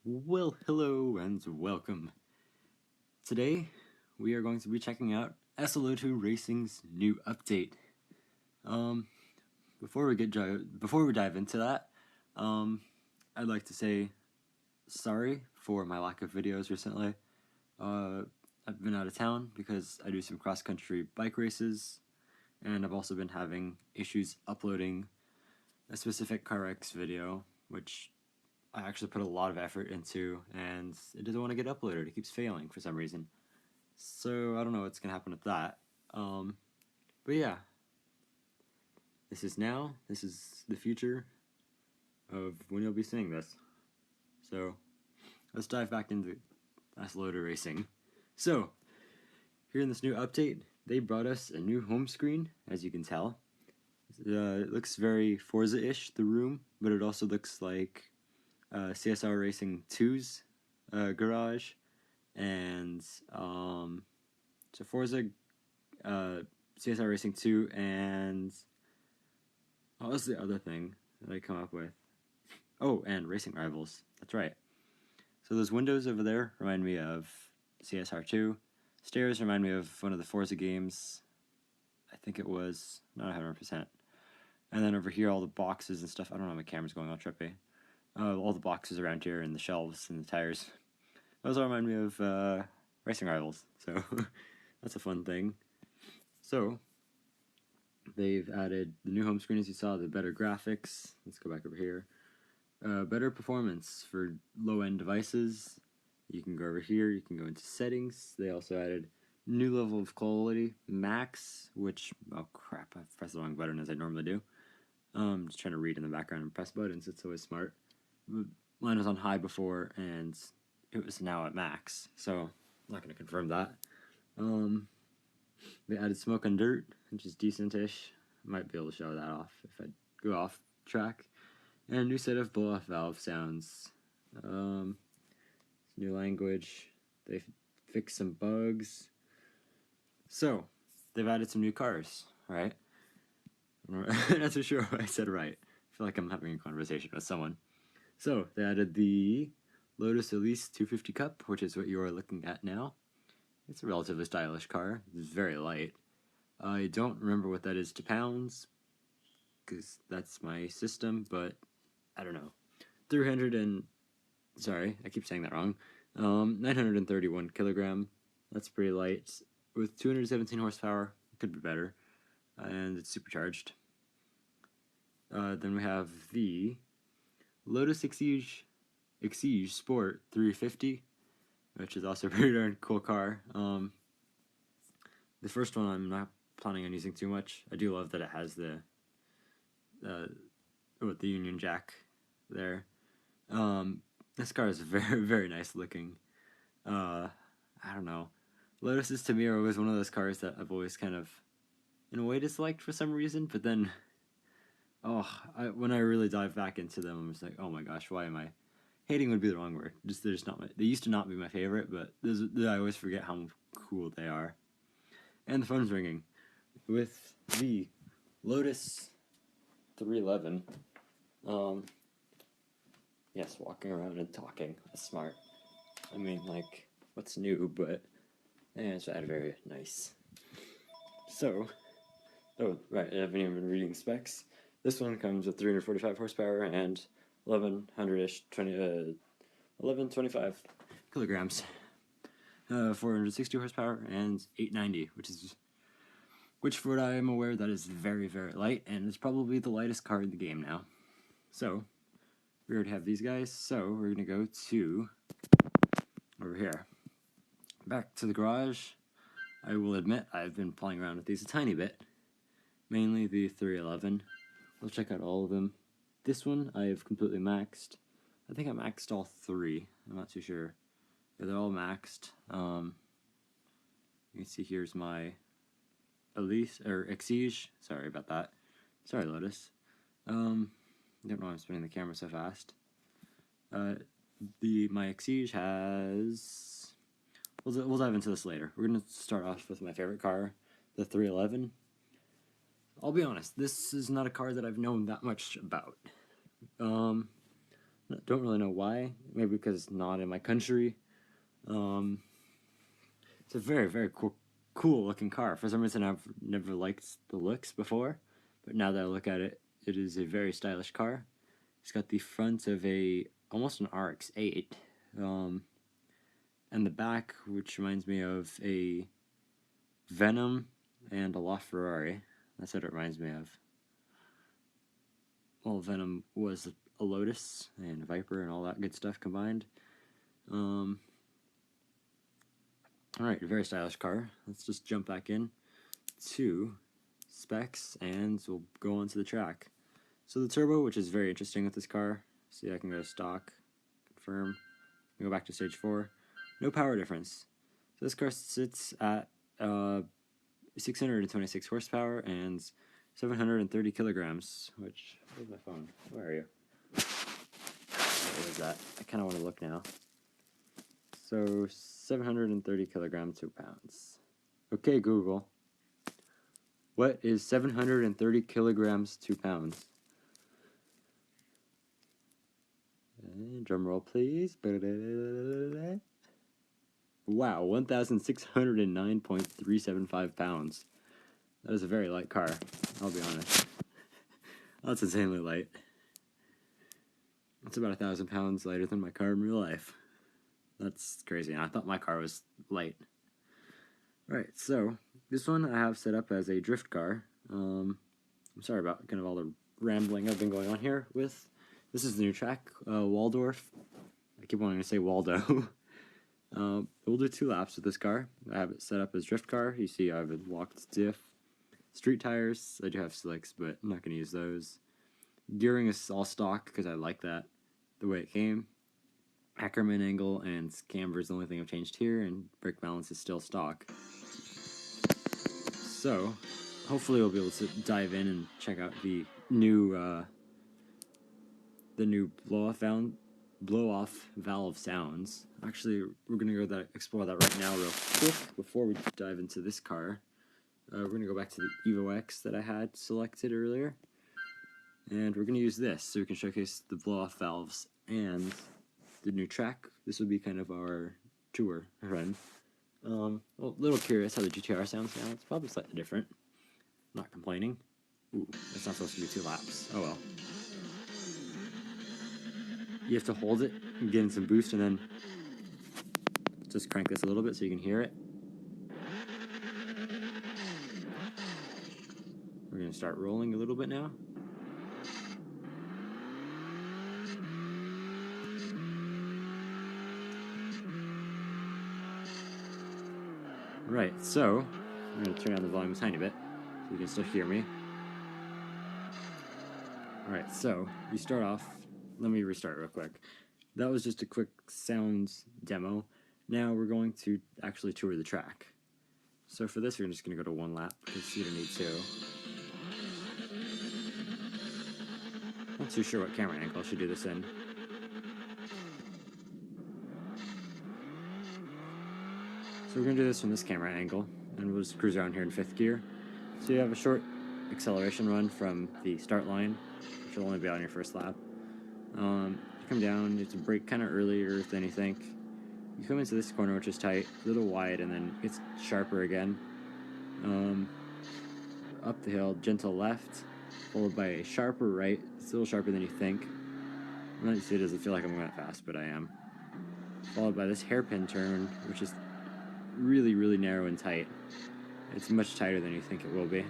Well, hello and welcome. Today we are going to be checking out Assoluto Racing's new update. Um, before we dive into that, I'd like to say sorry for my lack of videos recently. I've been out of town because I do some cross-country bike races, and I've also been having issues uploading a specific CarX video, which I actually put a lot of effort into, and it doesn't want to get uploaded. It keeps failing for some reason. So I don't know what's gonna happen with that. But yeah, this is the future of when you'll be seeing this. So let's dive back into Assoluto Racing. So here in this new update, they brought us a new home screen, as you can tell. It looks very Forza-ish, the room, but it also looks like CSR Racing 2's garage, and so Forza, CSR Racing 2, and what was the other thing that I come up with? Oh, and Racing Rivals. That's right. So those windows over there remind me of CSR 2. Stairs remind me of one of the Forza games. I think it was, not 100%. And then over here, all the boxes and stuff. I don't know, my camera's going all trippy. All the boxes around here and the shelves and the tires. Those all remind me of Racing Rivals. So that's a fun thing. So they've added the new home screen, as you saw, the better graphics. Let's go back over here. Better performance for low-end devices. You can go over here, you can go into settings. They also added new level of quality, max, which, oh crap, I've pressed the wrong button as I normally do. Just trying to read in the background and press buttons, it's always smart. Mine was on high before, and it was now at max, so I'm not going to confirm that. They added smoke and dirt, which is decent-ish. Might be able to show that off if I go off track. And a new set of blow-off valve sounds. New language. They fixed some bugs. So, they've added some new cars, right? I'm not so sure if I said right. I feel like I'm having a conversation with someone. So, they added the LOTUS Elise 250 Cup, which is what you are looking at now. It's a relatively stylish car. It's very light. I don't remember what that is to pounds, because that's my system, but I don't know. 931 kilogram. That's pretty light. With 217 horsepower, it could be better. And it's supercharged. Then we have the Lotus Exige Sport 350, which is also a pretty darn cool car. The first one I'm not planning on using too much. I do love that it has the Union Jack there. This car is very, very nice looking. I don't know. Lotuses to me are always one of those cars that I've always kind of, in a way, disliked for some reason, but then, when I really dive back into them, I'm just like, oh my gosh, why am I? Hating would be the wrong word. They're just not they used to not be my favorite, but I always forget how cool they are. And the phone's ringing. With the Lotus 311, yes, walking around and talking. That's smart. I mean, like, what's new, but it's very nice. So, oh, right, I haven't even been reading specs. This one comes with 345 horsepower and 1125 kilograms. 460 horsepower and 890, which for what I am aware, that is very, very light, and it's probably the lightest car in the game now. So, we already have these guys, so we're going to go to over here. Back to the garage. I will admit I've been playing around with these a tiny bit, mainly the 311. We'll check out all of them. This one I have completely maxed. I think I maxed all three. I'm not too sure. Yeah, they're all maxed. You can see here's my Elise, or Exige. Sorry about that. Sorry, Lotus. I don't know why I'm spinning the camera so fast. My Exige has... We'll dive into this later. We're going to start off with my favorite car, the 311. I'll be honest, this is not a car that I've known that much about. Not Don't really know why. Maybe because it's not in my country. It's a very, very cool looking car. For some reason, I've never liked the looks before, but now that I look at it, it is a very stylish car. It's got the front of almost an RX-8, and the back, which reminds me of a Venom and a LaFerrari. That's what it reminds me of. Well, Venom was a Lotus and a Viper and all that good stuff combined. Alright, very stylish car. Let's just jump back in to specs and we'll go on to the track. So the turbo, which is very interesting with this car. See, I can go to stock, confirm, go back to stage 4. No power difference. So this car sits at 626 horsepower and 730 kilograms, which, where's my phone? Where are you? What is that? I kind of want to look now. So 730 kilograms, 2 pounds. Okay, Google. What is 730 kilograms, 2 pounds? Drum roll, please. Wow, 1,609.375 pounds. That is a very light car, I'll be honest. That's insanely light. That's about 1,000 pounds lighter than my car in real life. That's crazy. I thought my car was light. Right, so this one I have set up as a drift car. I'm sorry about kind of all the rambling I've been going on here with. This is the new track, Waldorf. I keep wanting to say Waldo. We'll do 2 laps with this car. I have it set up as drift car. You see I have a locked diff. Street tires, I do have slicks, but I'm not going to use those. Gearing is all stock because I like that, the way it came. Ackerman angle and camber is the only thing I've changed here, and brake balance is still stock. So, hopefully we'll be able to dive in and check out the new blow-off valve sounds. Actually, we're going to explore that right now real quick before we dive into this car. We're going to go back to the Evo X that I had selected earlier. And we're going to use this so we can showcase the blow-off valves and the new track. This will be kind of our tour run. A little curious how the GTR sounds now. It's probably slightly different. Not complaining. Ooh, it's not supposed to be 2 laps. Oh well. You have to hold it and get in some boost and then just crank this a little bit so you can hear it. We're going to start rolling a little bit now. Right, so I'm going to turn down the volume a tiny bit so you can still hear me. Alright, so you start off. Let me restart real quick. That was just a quick sounds demo. Now we're going to actually tour the track. So for this, we're just going to go to 1 lap because you don't need 2. Not too sure what camera angle I should do this in. So we're going to do this from this camera angle, and we'll just cruise around here in 5th gear. So you have a short acceleration run from the start line, which will only be on your first lap. You come down, you have to brake kind of earlier than you think. You come into this corner, which is tight, a little wide, and then it gets sharper again. Up the hill, gentle left, followed by a sharper right. It's a little sharper than you think. You see, it doesn't feel like I'm going that fast, but I am. Followed by this hairpin turn, which is really, really narrow and tight. It's much tighter than you think it will be.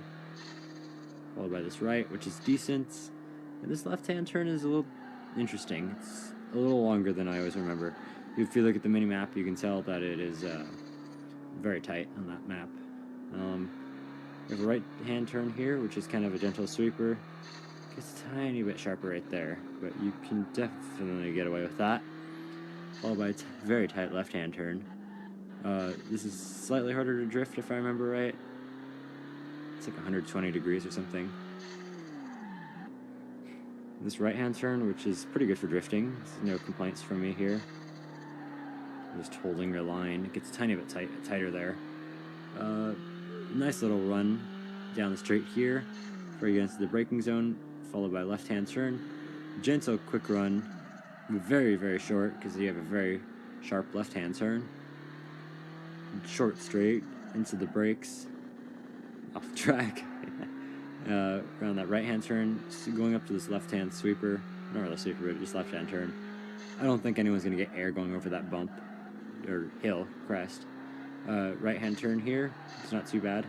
Followed by this right, which is decent. And this left-hand turn is a little interesting. It's a little longer than I always remember. If you look at the mini-map, you can tell that it is very tight on that map. We have a right-hand turn here, which is kind of a gentle sweeper. Gets a tiny bit sharper right there, but you can definitely get away with that. Followed by a very tight left-hand turn. This is slightly harder to drift, if I remember right. It's like 120 degrees or something. This right-hand turn, which is pretty good for drifting. There's no complaints from me here. Just holding your line. It gets a tiny bit tighter there. Nice little run down the straight here before you get into the braking zone, followed by left-hand turn. Gentle, quick run very, very short because you have a very sharp left-hand turn. Short straight into the brakes, off the track. Around that right-hand turn, going up to this left-hand sweeper. Not really sweeper, but just left-hand turn. I don't think anyone's going to get air going over that bump, or hill, crest. Right-hand turn here, it's not too bad.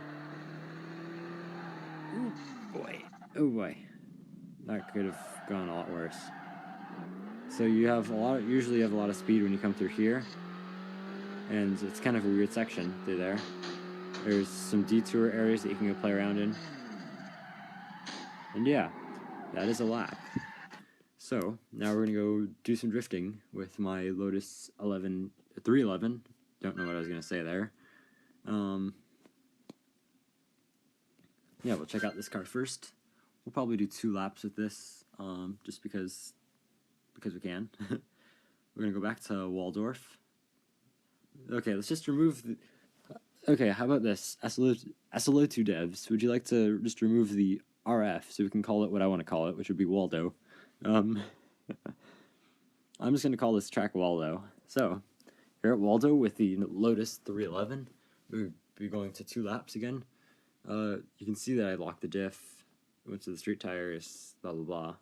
Oh boy. That could have gone a lot worse. So you have usually have a lot of speed when you come through here. And it's kind of a weird section through there. There's some detour areas that you can go play around in. And yeah, that is a lap. So now we're gonna go do some drifting with my Lotus 311. Don't know what I was gonna say there. Yeah, we'll check out this car first. We'll probably do 2 laps with this, just because we can. We're gonna go back to Waldorf. Okay, let's just remove the... Okay, how about this? Assoluto devs, would you like to just remove the RF so we can call it what I want to call it, which would be Waldo? I'm just going to call this track Waldo. So, here at Waldo with the Lotus 311, we'll be going to 2 laps again. You can see that I locked the diff, went to the street tires, blah blah blah,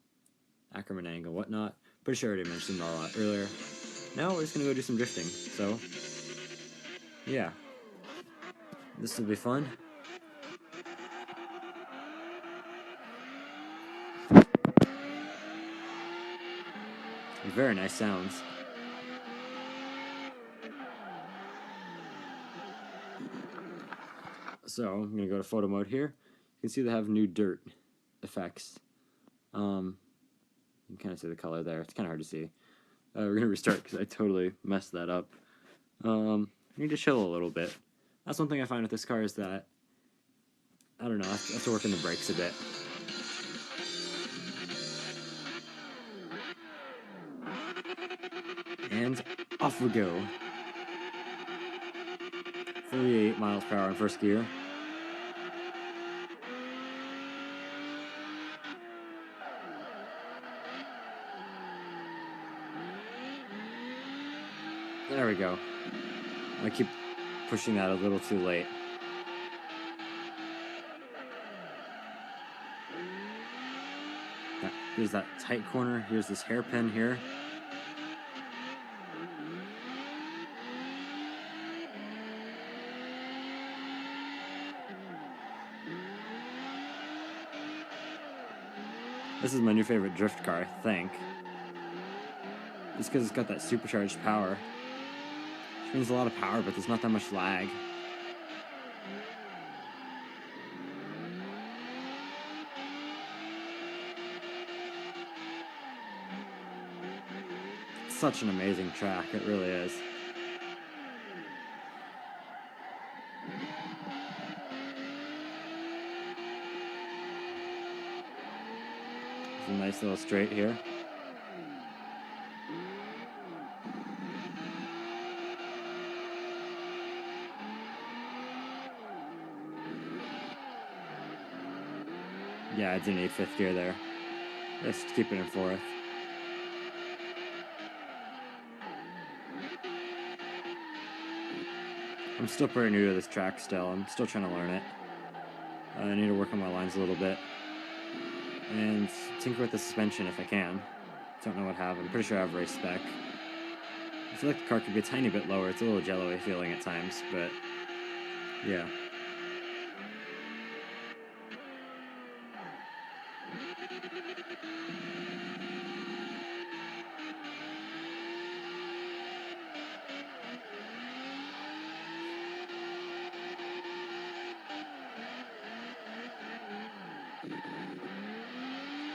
Ackerman angle, whatnot. Pretty sure I already mentioned all that earlier. Now we're just going to go do some drifting, so... yeah. This will be fun. Very nice sounds. So I'm going to go to photo mode here. You can see they have new dirt effects. You can kind of see the color there. It's kind of hard to see. We're going to restart because I totally messed that up. Need to chill a little bit. That's one thing I find with this car is that, I don't know, I have to work on the brakes a bit. And off we go. 38 miles per hour in first gear. There we go. I keep pushing that a little too late. Here's that tight corner. Here's this hairpin here. This is my new favorite drift car, I think. Just because it's got that supercharged power. Which means a lot of power, but there's not that much lag. It's such an amazing track, it really is. It's a nice little straight here. Yeah, I didn't need 5th gear there. Just keep it in 4th. I'm still pretty new to this track still. I'm still trying to learn it. I need to work on my lines a little bit. And tinker with the suspension if I can. Don't know what I have. I'm pretty sure I have race spec. I feel like the car could be a tiny bit lower. It's a little jello-y feeling at times, but yeah.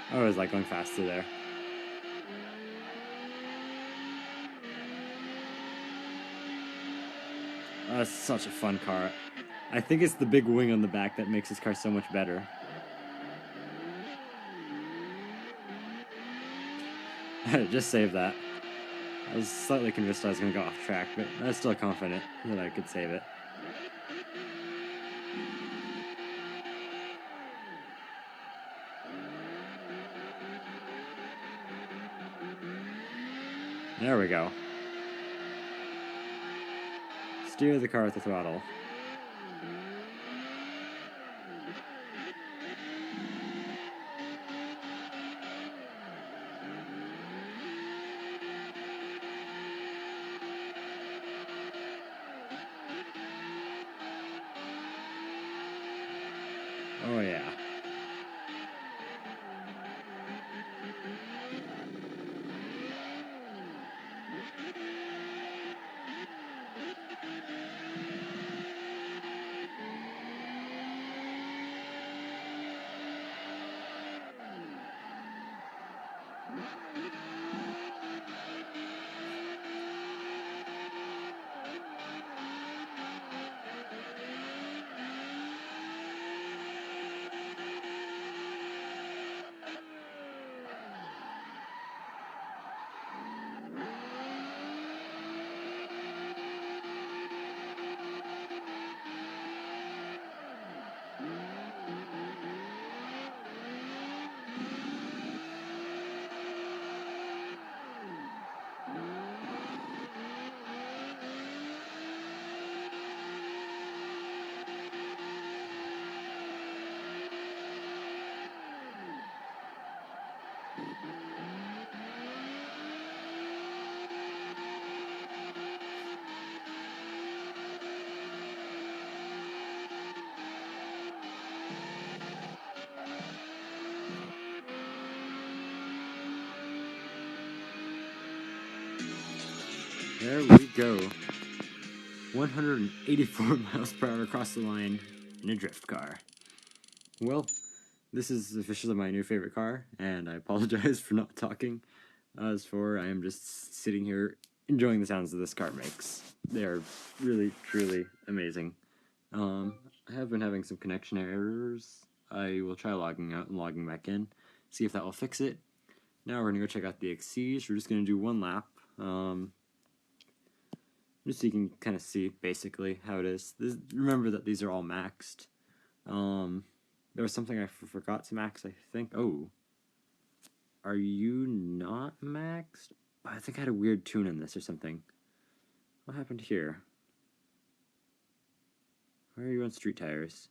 I always like going faster there. That's such a fun car. I think it's the big wing on the back that makes this car so much better. Just save that. I was slightly convinced I was going to go off track, but I was still confident that I could save it. There we go. Steer the car with the throttle. Oh yeah. There we go. 184 miles per hour across the line in a drift car. Well, this is officially my new favorite car, and I apologize for not talking. As for, I am just sitting here enjoying the sounds that this car makes. They are really, truly amazing. I have been having some connection errors. I will try logging out and logging back in, see if that will fix it. Now we're going to go check out the Exige. We're just going to do one lap. Just so you can kind of see basically how it is. Remember that these are all maxed. There was something I forgot to max, I think. Oh. Are you not maxed? Oh, I think I had a weird tune in this or something. What happened here? Why are you on street tires?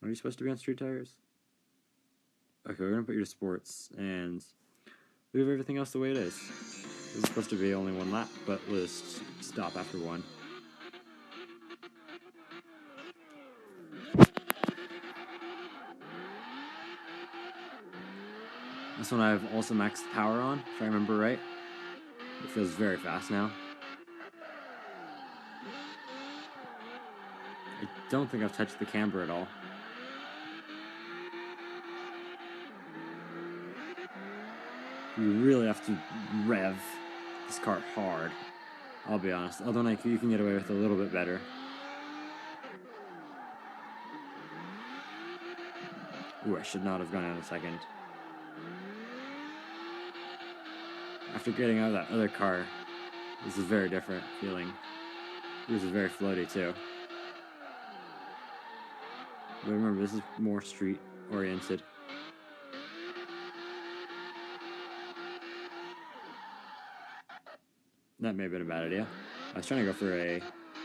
Are you supposed to be on street tires? Okay, we're going to put you to sports and leave everything else the way it is. This is supposed to be only one lap, but we'll just stop after one. This one I've also maxed power on, if I remember right. It feels very fast now. I don't think I've touched the camber at all. You really have to rev this car hard, I'll be honest. Although you can get away with a little bit better. Ooh, I should not have gone out a second. After getting out of that other car, this is a very different feeling. This is very floaty too. But remember, this is more street oriented. That may have been a bad idea. I was trying to go for a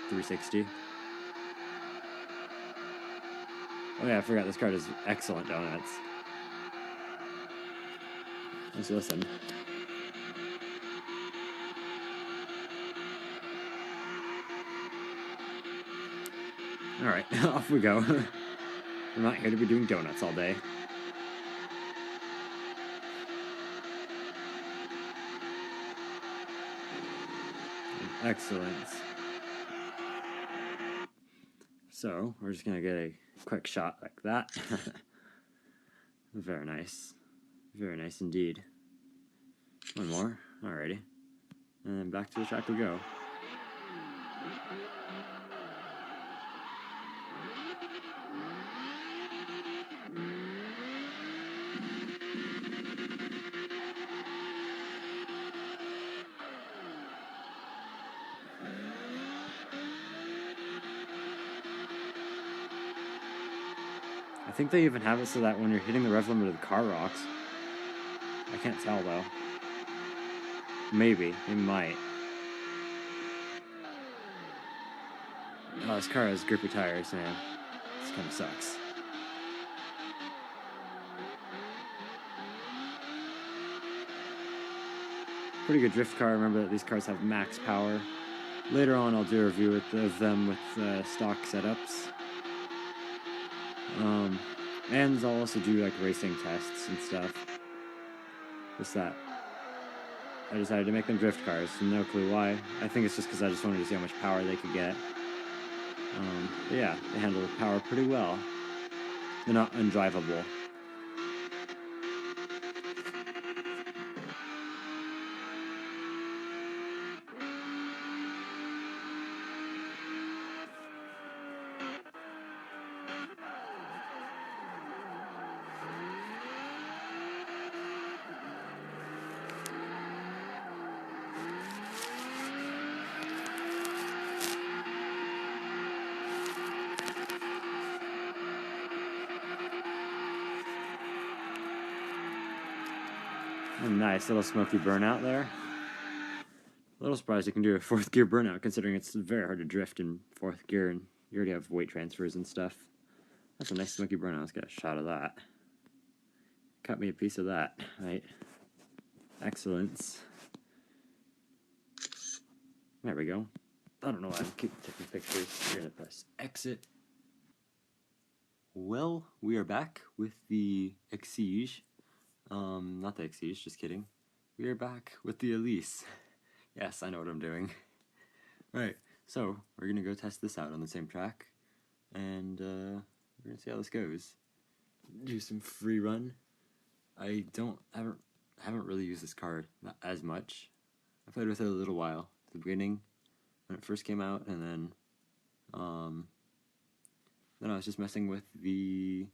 360. Oh yeah, I forgot this car does excellent donuts. Let's listen. Alright, off we go. We're not here to be doing donuts all day. Excellent. So, we're just going to get a quick shot like that. Very nice. Very nice indeed. One more. Alrighty. And then back to the track we go. I think they even have it so that when you're hitting the rev limiter, the car rocks. I can't tell though. Maybe. They might. Oh, this car has grippy tires, man. This kind of sucks. Pretty good drift car. Remember that these cars have max power. Later on, I'll do a review of them with stock setups. And I'll also do like racing tests and stuff. Just that. I decided to make them drift cars. No clue why. I think it's just because I just wanted to see how much power they could get. But yeah, they handle the power pretty well. They're not undrivable. Oh, nice little smoky burnout there. A little surprised you can do a fourth gear burnout, considering it's very hard to drift in fourth gear, and you already have weight transfers and stuff. That's a nice smoky burnout. Let's get a shot of that. Cut me a piece of that, right? Excellence. There we go. I don't know why I keep taking pictures. You're gonna press exit. Well, we are back with the Exige. Not the Exige, just kidding. We are back with the Elise. Yes, I know what I'm doing. Right, so we're gonna go test this out on the same track, and we're gonna see how this goes. Do some free run. I haven't really used this car as much. I played with it a little while at the beginning when it first came out, and then I was just messing with the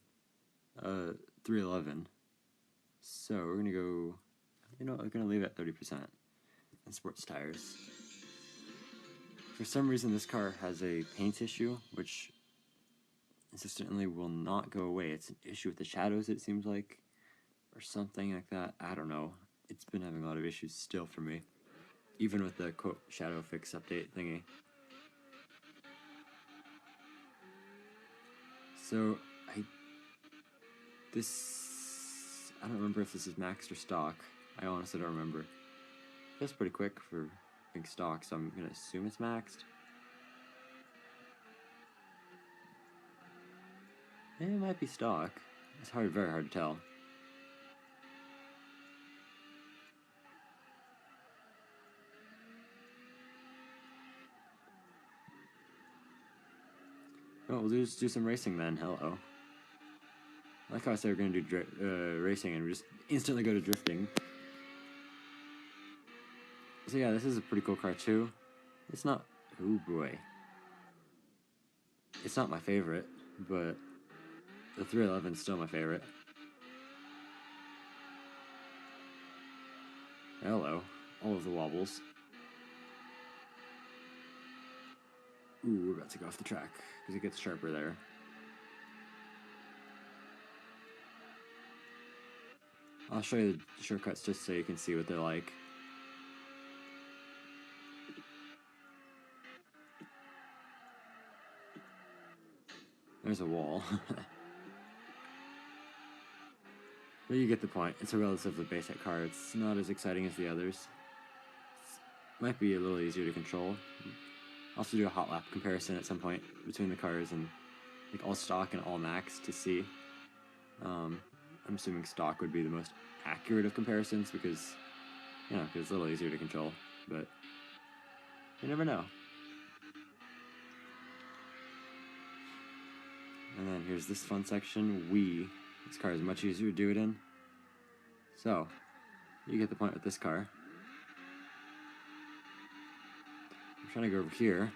311. So we're gonna go. We're gonna leave it at 30% and sports tires. For some reason, this car has a paint issue, which consistently will not go away. It's an issue with the shadows, it seems like, or something like that. I don't know. It's been having a lot of issues still for me, even with the quote shadow fix update thingy. So I don't remember if this is maxed or stock. I honestly don't remember. It feels pretty quick for being stock, so I'm gonna assume it's maxed. It might be stock. It's very hard to tell. Oh, we'll just do some racing then. Hello. I like how I said we're going to do racing and we just instantly go to drifting. So yeah, this is a pretty cool car too. It's not... Oh boy. It's not my favorite, but the 311 is still my favorite. Hello. All of the wobbles. Ooh, we're about to go off the track because it gets sharper there. I'll show you the shortcuts just so you can see what they're like. There's a wall. But you get the point. It's a relatively basic car. It's not as exciting as the others. Might be a little easier to control. I'll also do a hot lap comparison at some point between the cars and like all stock and all max to see. I'm assuming stock would be the most accurate of comparisons because it's a little easier to control, but you never know. And then here's this fun section. This car is much easier to do it in. So, you get the point with this car. I'm trying to go over here.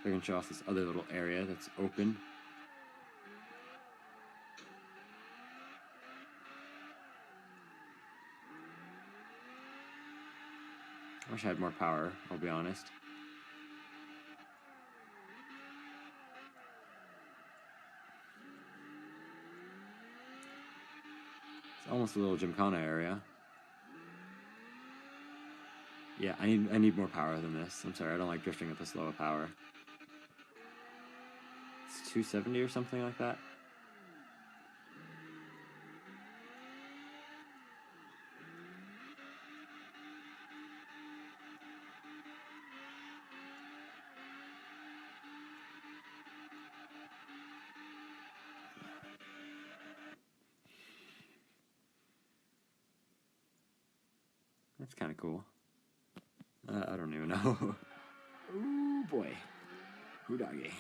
I can show off this other little area that's open. I wish I had more power, I'll be honest. It's almost a little gymkhana area. Yeah, I need more power than this. I'm sorry, I don't like drifting at this low of power. It's 270 or something like that. That's kind of cool. I don't even know. Ooh, boy. Hoodage.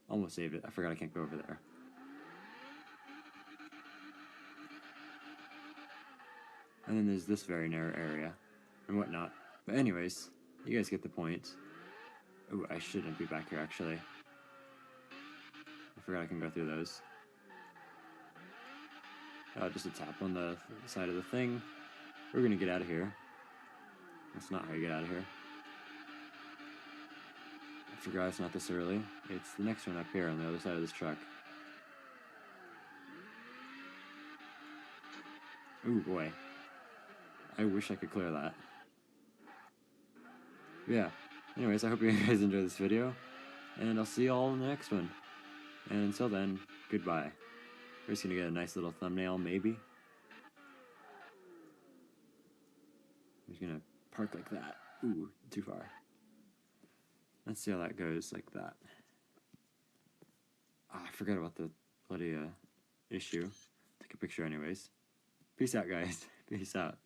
Almost saved it. I forgot I can't go over there. And then there's this very narrow area and whatnot. But anyways, you guys get the point. Ooh, I shouldn't be back here, actually. I forgot I can go through those. Just a tap on the side of the thing. We're gonna get out of here. That's not how you get out of here. I forgot it's not this early. It's the next one up here on the other side of this truck. Ooh, boy. I wish I could clear that. But yeah. Anyways, I hope you guys enjoyed this video. And I'll see you all in the next one. And until then, goodbye. We're just gonna get a nice little thumbnail, maybe. I'm just gonna park like that. Ooh, too far. Let's see how that goes, like that. I forgot about the bloody issue. Take a picture anyways. Peace out, guys. Peace out.